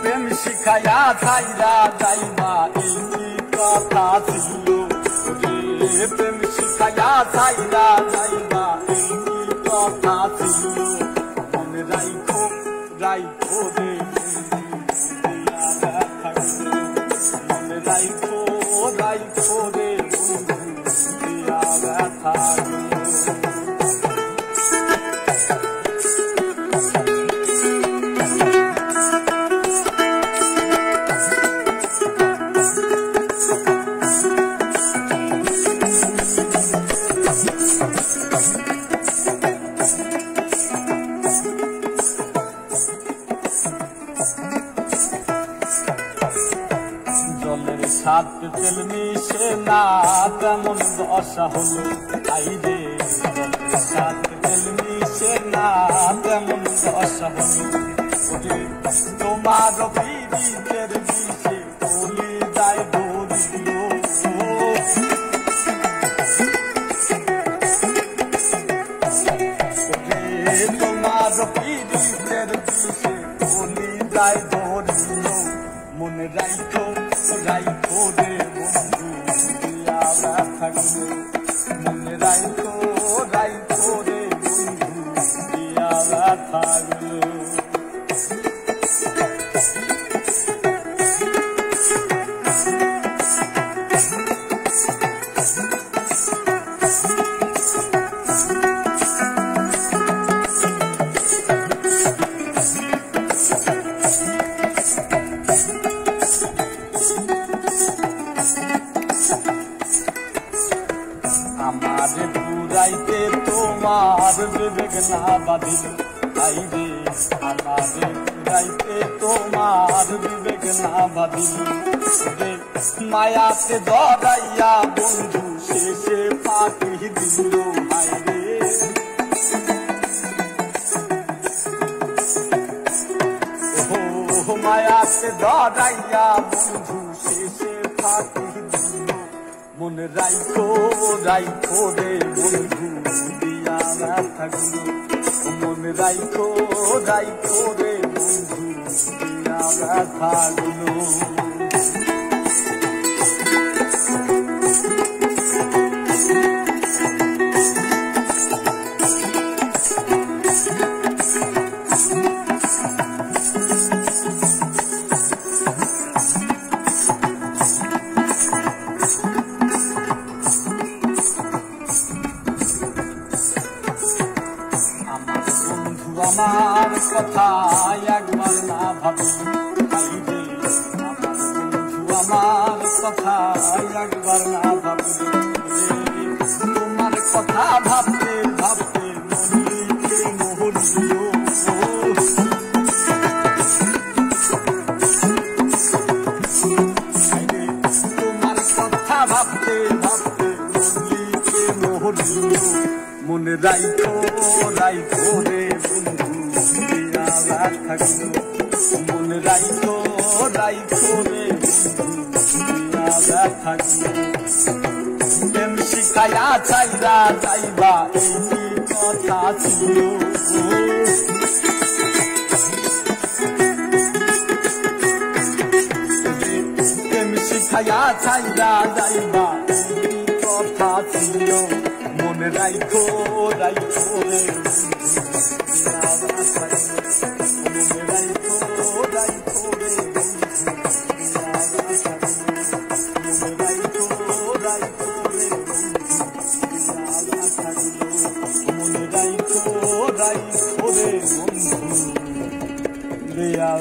প্রেম শিখাইয়া ছাইরা যাইবা এই কি কথা ছিল রে, প্রেম শিখাইয়া ছাইরা যাইবা এই কি কথা ছিল, মনে রাইখো রাইখো রে মনে রাইখো রাইখো রে দিয়া ব্যথা। জলের সাথে তেল মিশে না তেমন দশা হলো আইরে, জলের সাথে তেল মিশে না তেমন দশা হলো, তোমার পীড়িতের বিষে কলি যায় ধরিল, তোমার পীড়িতের বিষে কলি যায় ধরিল, মনে রাইখো রাইখো রে বন্ধু দিয়া ব্যথাগুলো, মনে রাইখো রাইখো রে বন্ধু দিয়া ব্যথাগুলো। আমারে পুরাইতে তোমার বিবেক না বাঁধিল আইরে, আমারে পুরাইতে তোমার বিবেক না বাঁধিল, মায়াতে ধরাইয়া বন্ধু শেষে ফাঁকি দিল হাইরে, মায়াতে ধরাইয়া বন্ধু শেষে ফাঁকি দিল, মনে রাইখো রাইখো রে বন্ধু দিয়া ব্যথাগুলো, মনে রাইখো রাইখো রে বন্ধু দিয়া ব্যথাগুলো। আমার কথা একবার না ভাবি আইরে, আমার বন্ধু আমার কথা একবার না ভাবি, তোমার কথা ভাবতে ভাবতে মনকে মোহনীয়, তোমার কথা ভাবতে ভাবতে মনকে মোহনীয়, মনে রাইখো রাইখো রে বন্ধু দিয়া ব্যথাগুলো, মনে রাইখো রাইখো রে বন্ধু দিয়া ব্যথাগুলো। প্রেম শিখাইয়া ছাইরা যাইবা এই কি কথা ছিল, প্রেম শিখাইয়া ছাইরা যাইবা এই কি কথা ছিল, মনে রাইখো রাইখো রে মনে রাইখো রাইখো রে মনে রাইখো রাইখো রে মনে রাইখো রাইখো রে বন্ধু দিয়া